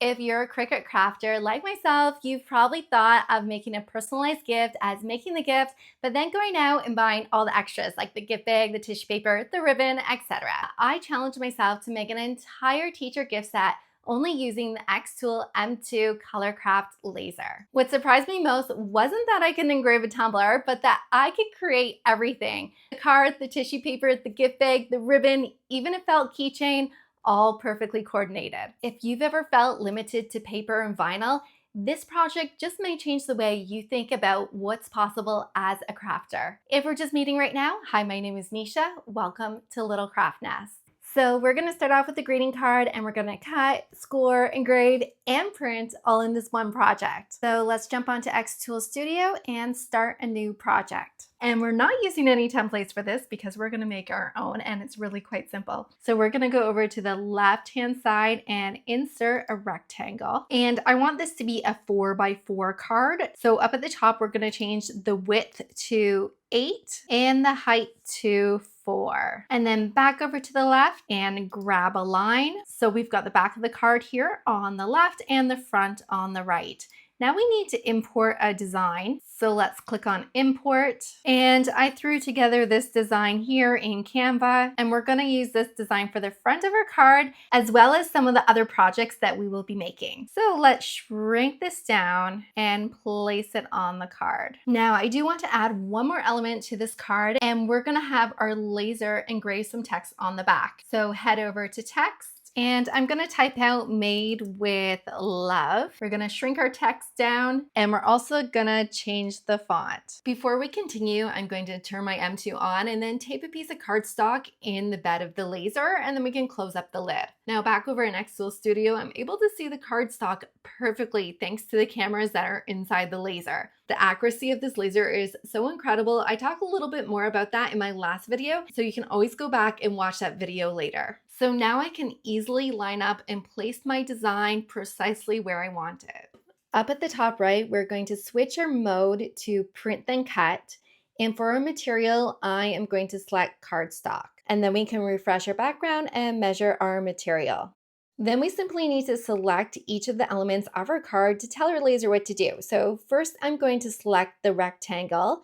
If you're a Cricut crafter like myself, you've probably thought of making a personalized gift as making the gift, but then going out and buying all the extras like the gift bag, the tissue paper, the ribbon, etc. I challenged myself to make an entire teacher gift set only using the xTool M2 Colorcraft laser. What surprised me most wasn't that I can engrave a tumbler, but that I could create everything. The card, the tissue paper, the gift bag, the ribbon, even a felt keychain, all perfectly coordinated. If you've ever felt limited to paper and vinyl, this project just may change the way you think about what's possible as a crafter. If we're just meeting right now, hi, my name is Nisha. Welcome to Little Craft Nest. So we're gonna start off with the greeting card and we're gonna cut, score, engrave, and print all in this one project. So let's jump onto xTool Studio and start a new project. And we're not using any templates for this because we're gonna make our own and it's really quite simple. So we're gonna go over to the left-hand side and insert a rectangle. And I want this to be a 4x4 card. So up at the top, we're gonna change the width to 8 and the height to 4. And then back over to the left and grab a line. So we've got the back of the card here on the left and the front on the right. Now we need to import a design. So let's click on import. And I threw together this design here in Canva. And we're gonna use this design for the front of our card, as well as some of the other projects that we will be making. So let's shrink this down and place it on the card. Now I do want to add one more element to this card, and we're gonna have our laser engrave some text on the back. So head over to text. And I'm gonna type out made with love. We're gonna shrink our text down and we're also gonna change the font. Before we continue, I'm going to turn my M2 on and then tape a piece of cardstock in the bed of the laser, and then we can close up the lid. Now back over in xTool Studio, I'm able to see the cardstock perfectly thanks to the cameras that are inside the laser. The accuracy of this laser is so incredible. I talk a little bit more about that in my last video, so you can always go back and watch that video later. So now I can easily line up and place my design precisely where I want it. Up at the top right, we're going to switch our mode to print then cut. And for our material, I am going to select cardstock. And then we can refresh our background and measure our material. Then we simply need to select each of the elements of our card to tell our laser what to do. So first I'm going to select the rectangle,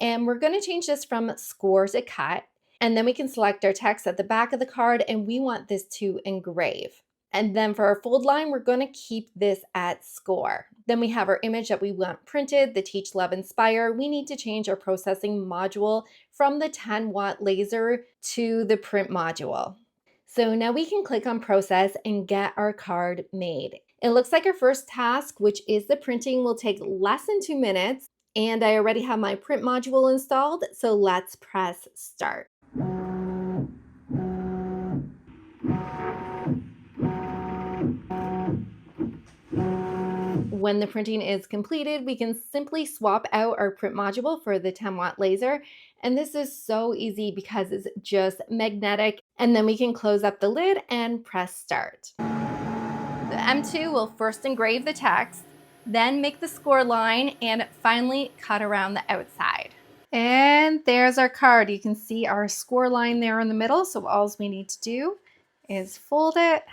and we're going to change this from score to cut. And then we can select our text at the back of the card, and we want this to engrave. And then for our fold line, we're going to keep this at score. Then we have our image that we want printed, the Teach, Love, Inspire. We need to change our processing module from the 10-watt laser to the print module. So now we can click on process and get our card made. It looks like our first task, which is the printing, will take less than 2 minutes. And I already have my print module installed, so let's press start. When the printing is completed, we can simply swap out our print module for the 10-watt laser. And this is so easy because it's just magnetic. And then we can close up the lid and press start. The M2 will first engrave the text, then make the score line, and finally cut around the outside. And there's our card. You can see our score line there in the middle. So all we need to do is fold it.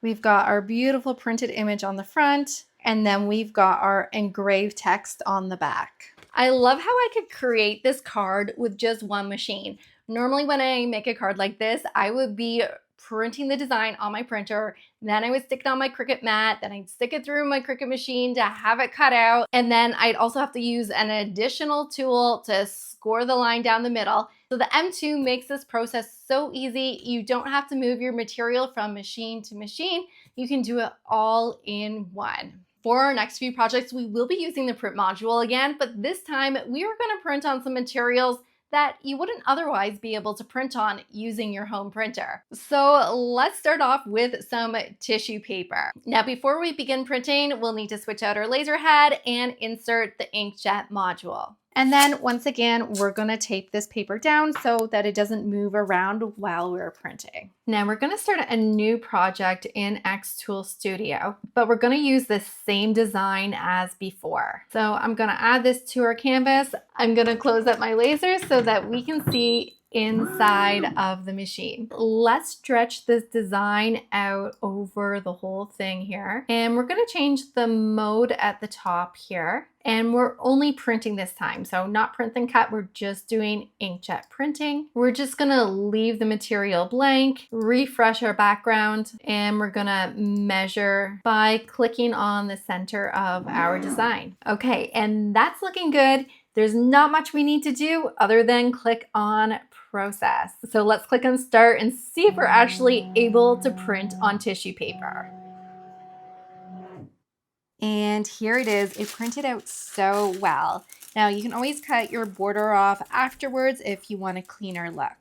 We've got our beautiful printed image on the front, and then we've got our engraved text on the back. I love how I could create this card with just one machine. Normally when I make a card like this, I would be printing the design on my printer, then I would stick it on my Cricut mat, then I'd stick it through my Cricut machine to have it cut out, and then I'd also have to use an additional tool to score the line down the middle. So the M2 makes this process so easy. You don't have to move your material from machine to machine. You can do it all in one. For our next few projects, we will be using the print module again, but this time we are going to print on some materials that you wouldn't otherwise be able to print on using your home printer. So let's start off with some tissue paper. Now, before we begin printing, we'll need to switch out our laser head and insert the inkjet module. And then once again, we're gonna tape this paper down so that it doesn't move around while we're printing. Now we're gonna start a new project in xTool Studio, but we're gonna use the same design as before. So I'm gonna add this to our canvas. I'm gonna close up my laser so that we can see inside of the machine. Let's stretch this design out over the whole thing here. And we're gonna change the mode at the top here. And we're only printing this time. So not print and cut, we're just doing inkjet printing. We're just gonna leave the material blank, refresh our background, and we're gonna measure by clicking on the center of our design. Okay, and that's looking good. There's not much we need to do other than click on process. So let's click on start and see if we're actually able to print on tissue paper. And here it is. It printed out so well. Now you can always cut your border off afterwards if you want a cleaner look.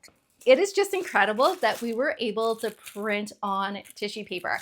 It is just incredible that we were able to print on tissue paper.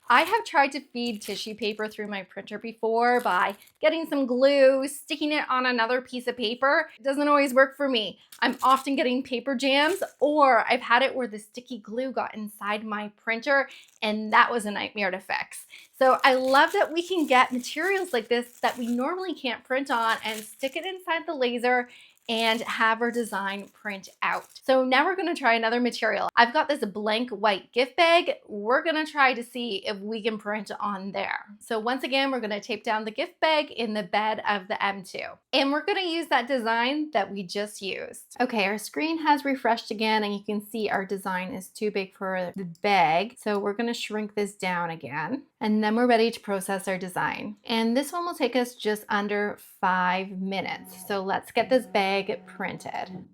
I have tried to feed tissue paper through my printer before by getting some glue, sticking it on another piece of paper. It doesn't always work for me. I'm often getting paper jams, or I've had it where the sticky glue got inside my printer, and that was a nightmare to fix. So I love that we can get materials like this that we normally can't print on and stick it inside the laser and have our design print out. So now we're gonna try another material. I've got this blank white gift bag. We're gonna try to see if we can print on there. So once again, we're gonna tape down the gift bag in the bed of the M2. And we're gonna use that design that we just used. Okay, our screen has refreshed again, and you can see our design is too big for the bag. So we're gonna shrink this down again. And then we're ready to process our design. And this one will take us just under 5 minutes. So let's get this bag printed.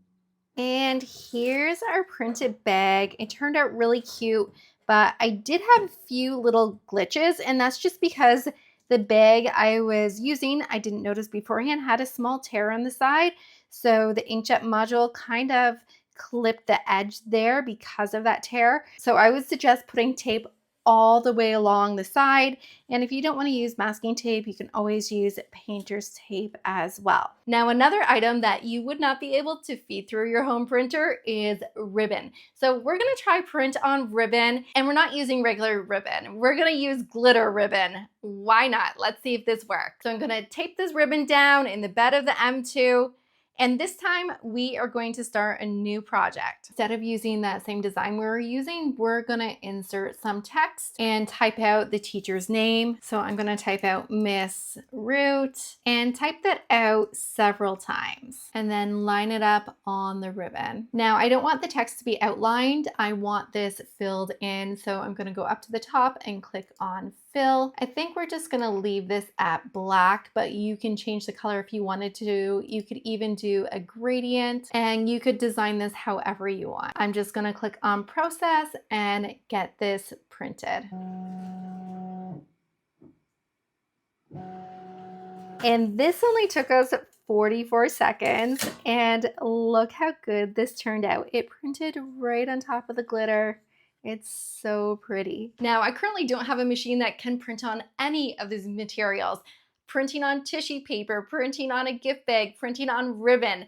And here's our printed bag. It turned out really cute, but I did have a few little glitches, and that's just because the bag I was using, I didn't notice beforehand, had a small tear on the side. So the inkjet module kind of clipped the edge there because of that tear. So I would suggest putting tape all the way along the side. And if you don't want to use masking tape, you can always use painter's tape as well. Now, another item that you would not be able to feed through your home printer is ribbon. So we're going to try print on ribbon, and we're not using regular ribbon. We're going to use glitter ribbon. Why not? Let's see if this works. So I'm going to tape this ribbon down in the bed of the M2. And this time we are going to start a new project. Instead of using that same design we were using, we're gonna insert some text and type out the teacher's name. So I'm gonna type out Miss Root and type that out several times and then line it up on the ribbon. Now I don't want the text to be outlined. I want this filled in. So I'm gonna go up to the top and click on fill. I think we're just gonna leave this at black, but you can change the color if you wanted to. You could even do a gradient, and you could design this however you want. I'm just gonna click on process and get this printed. And this only took us 44 seconds, and look how good this turned out. It printed right on top of the glitter. It's so pretty. Now, I currently don't have a machine that can print on any of these materials. Printing on tissue paper, printing on a gift bag, printing on ribbon.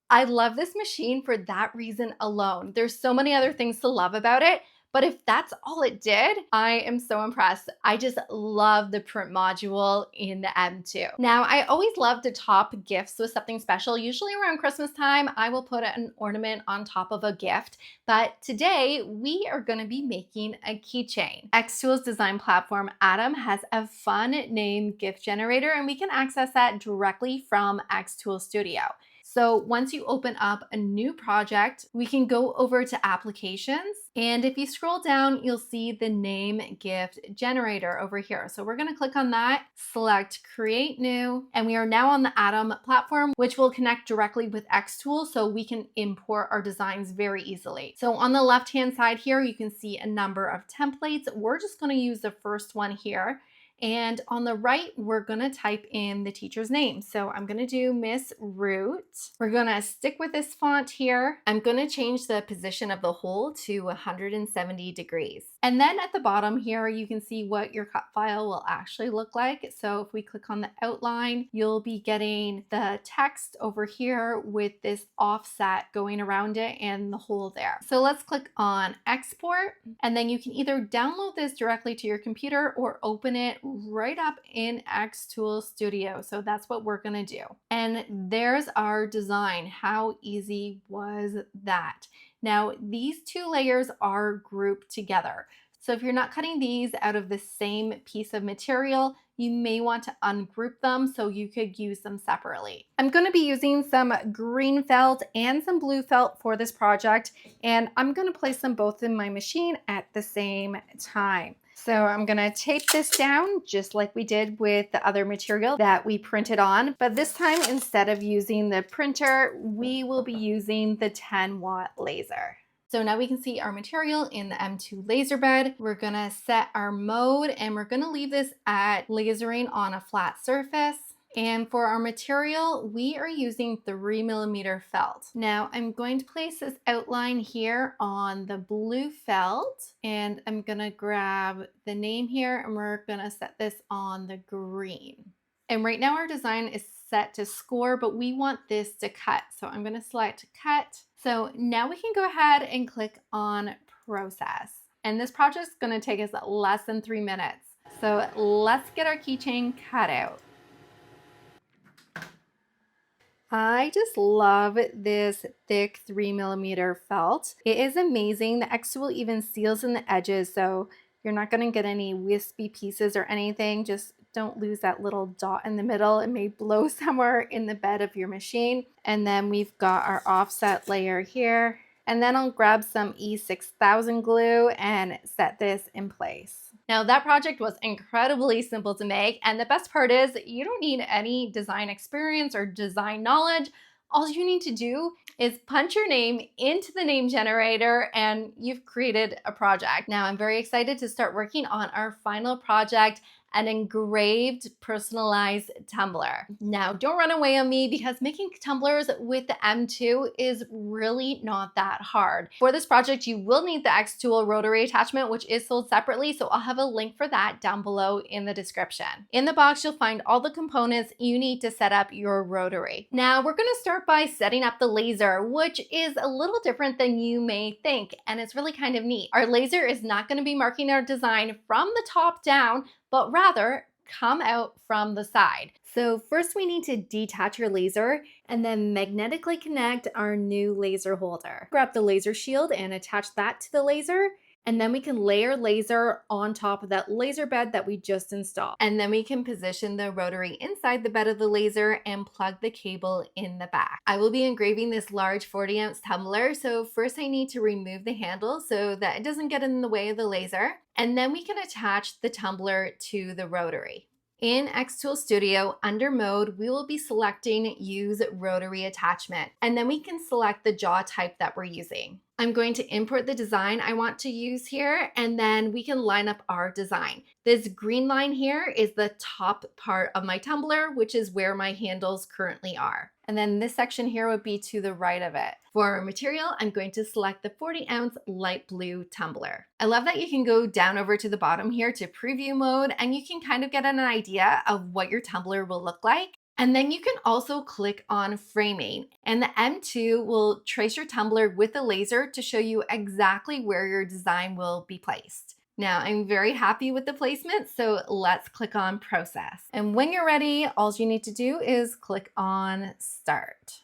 I love this machine for that reason alone. There's so many other things to love about it, but if that's all it did, I am so impressed. I just love the print module in the M2. Now, I always love to top gifts with something special. Usually around Christmas time, I will put an ornament on top of a gift, but today we are gonna be making a keychain. xTool's design platform, Atom, has a fun name gift generator, and we can access that directly from xTool Studio. So once you open up a new project, we can go over to applications. And if you scroll down, you'll see the name gift generator over here. So we're gonna click on that, select create new, and we are now on the Atom platform, which will connect directly with xTool so we can import our designs very easily. So on the left-hand side here, you can see a number of templates. We're just gonna use the first one here. And on the right, we're gonna type in the teacher's name. So I'm gonna do Miss Root. We're gonna stick with this font here. I'm gonna change the position of the hole to 170 degrees. And then at the bottom here, you can see what your cut file will actually look like. So if we click on the outline, you'll be getting the text over here with this offset going around it and the hole there. So let's click on export, and then you can either download this directly to your computer or open it right up in xTool Studio. So that's what we're gonna do. And there's our design. How easy was that? Now, these two layers are grouped together. So if you're not cutting these out of the same piece of material, you may want to ungroup them so you could use them separately. I'm going to be using some green felt and some blue felt for this project, and I'm going to place them both in my machine at the same time. So I'm going to tape this down just like we did with the other material that we printed on, but this time instead of using the printer, we will be using the 10-watt laser. So now we can see our material in the M2 laser bed. We're gonna set our mode and we're gonna leave this at lasering on a flat surface. And for our material, we are using 3mm felt. Now I'm going to place this outline here on the blue felt, and I'm gonna grab the name here and we're gonna set this on the green. And right now our design is set to score, but we want this to cut. So I'm gonna select cut. So now we can go ahead and click on process. And this project is gonna take us less than 3 minutes. So let's get our keychain cut out. I just love this thick 3mm felt. It is amazing. The xTool even seals in the edges, so you're not gonna get any wispy pieces or anything. Just don't lose that little dot in the middle. It may blow somewhere in the bed of your machine. And then we've got our offset layer here. And then I'll grab some E6000 glue and set this in place. Now that project was incredibly simple to make, and the best part is you don't need any design experience or design knowledge. All you need to do is punch your name into the name generator and you've created a project. Now I'm very excited to start working on our final project, an engraved personalized tumbler. Now don't run away on me because making tumblers with the M2 is really not that hard. For this project, you will need the xTool rotary attachment, which is sold separately, so I'll have a link for that down below in the description. In the box, you'll find all the components you need to set up your rotary. Now we're gonna start by setting up the laser, which is a little different than you may think, and it's really kind of neat. Our laser is not gonna be marking our design from the top down, but rather come out from the side. So first we need to detach your laser and then magnetically connect our new laser holder. Grab the laser shield and attach that to the laser. And then we can layer laser on top of that laser bed that we just installed. And then we can position the rotary inside the bed of the laser and plug the cable in the back. I will be engraving this large 40-ounce tumbler, so first I need to remove the handle so that it doesn't get in the way of the laser. And then we can attach the tumbler to the rotary. In xTool Studio, under Mode, we will be selecting Use Rotary Attachment, and then we can select the jaw type that we're using. I'm going to import the design I want to use here, and then we can line up our design. This green line here is the top part of my tumbler, which is where my handles currently are. And then this section here would be to the right of it. For material, I'm going to select the 40-ounce light blue tumbler. I love that you can go down over to the bottom here to preview mode, and you can kind of get an idea of what your tumbler will look like. And then you can also click on framing, and the M2 will trace your tumbler with a laser to show you exactly where your design will be placed. Now I'm very happy with the placement, so let's click on process. And when you're ready, all you need to do is click on start.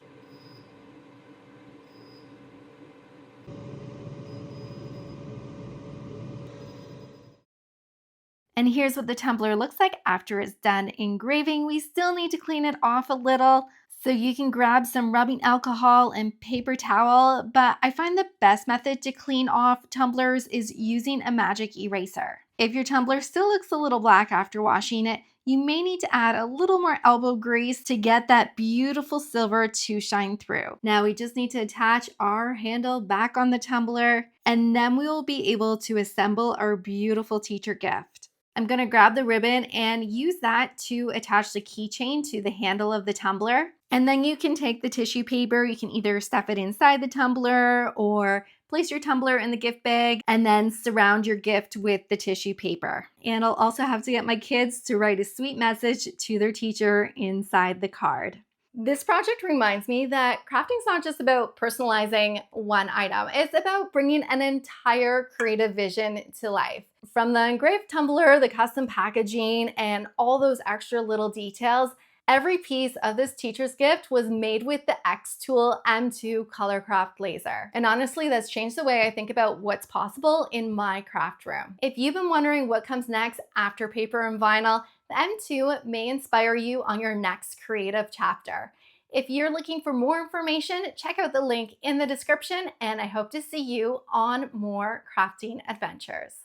And here's what the tumbler looks like after it's done engraving. We still need to clean it off a little, so you can grab some rubbing alcohol and paper towel, but I find the best method to clean off tumblers is using a magic eraser. If your tumbler still looks a little black after washing it, you may need to add a little more elbow grease to get that beautiful silver to shine through. Now we just need to attach our handle back on the tumbler, and then we will be able to assemble our beautiful teacher gift. I'm going to grab the ribbon and use that to attach the keychain to the handle of the tumbler. And then you can take the tissue paper, you can either stuff it inside the tumbler or place your tumbler in the gift bag and then surround your gift with the tissue paper. And I'll also have to get my kids to write a sweet message to their teacher inside the card. This project reminds me that crafting is not just about personalizing one item. It's about bringing an entire creative vision to life. From the engraved tumbler, the custom packaging, and all those extra little details, every piece of this teacher's gift was made with the xTool M2 Colorcraft laser. And honestly, that's changed the way I think about what's possible in my craft room. If you've been wondering what comes next after paper and vinyl, the M2 may inspire you on your next creative chapter. If you're looking for more information, check out the link in the description, and I hope to see you on more crafting adventures.